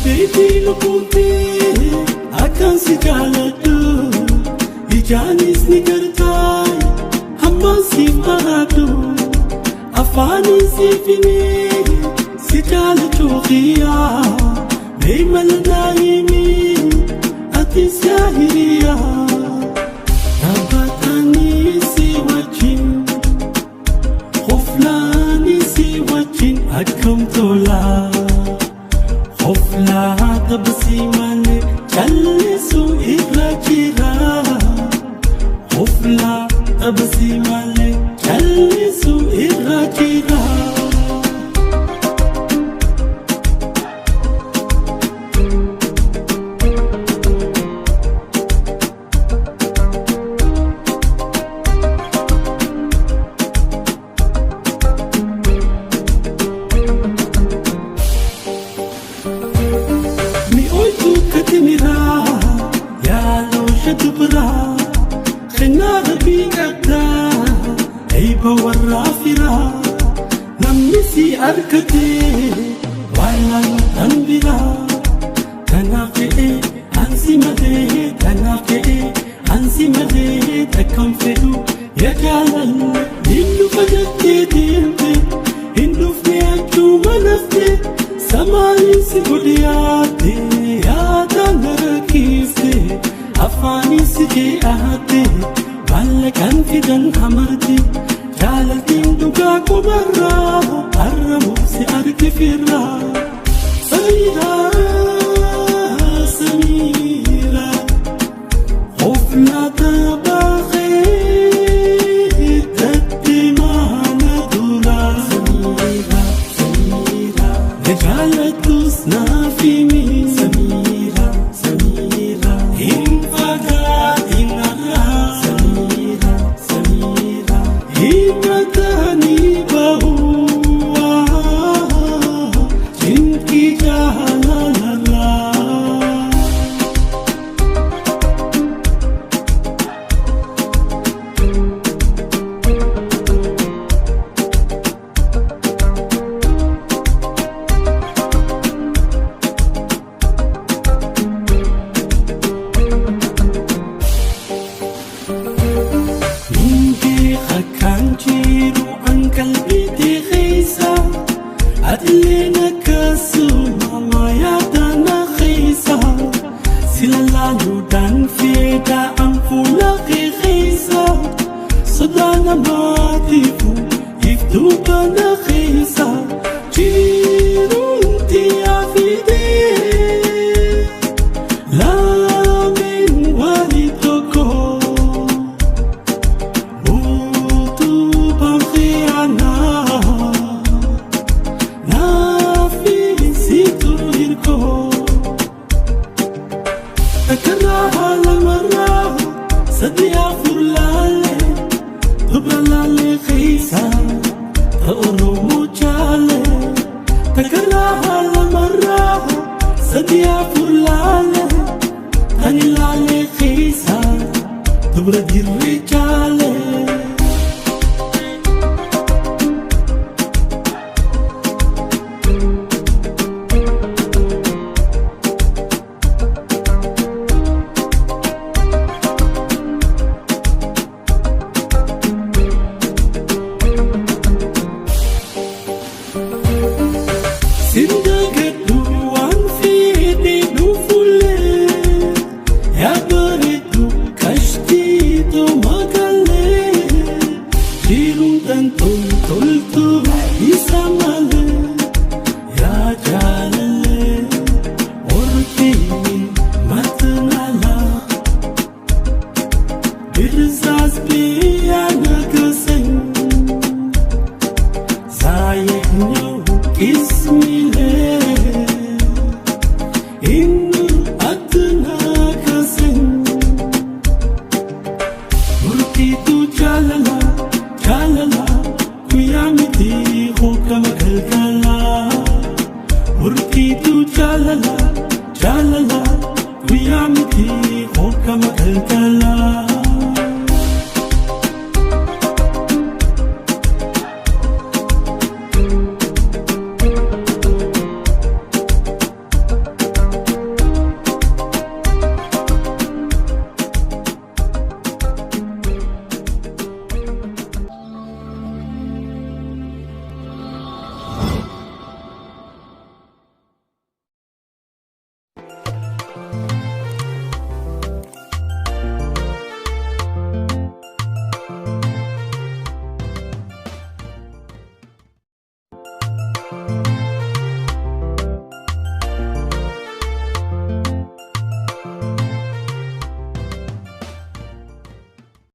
Baby lukunte akan si jaladu ijanis ni kartai hamma si maradu afani si fini si jaladu khiya meimal naimi atis yahiriya tabatani si wajin khuflani si wajin akam tola khufla tabsi mane challe su ibrajira khufla tabsi mane challe su ibrajira تبرا خنا ربيعتا هيبة والرافرة نمسي أركتي ولا تنبرا تنافئي أنسي مدي تنافئي أنسي مدي تكم فيدو يا جالن إنو فجأتي ديمتي إنو فنياتو منفتي سمالي سيبولياتي يا تنركيفتي أفاني سجي أهدي بالكن في دن حمرتي جالتين دوغا كبرا أرمو سأرك فرا سميرا سميرا خوفنا تباخي تدي معنا دورا سميرا سميرا نجالتو سنافي مين سميرا سميرا Adilena kasu mama ya dana khisa silalalu dan feda ampula khisa sadana matifu iftu bana khisa jirunti afide la min walidoko utu bamfiana تكرهها لمرة سديا فرلالي تبرلالي خيسا تقرمو جالي تكرهها لمرة سديا فرلالي تنلالي خيسا تبردي الرجالي Jalala, we are meeting, oh, come,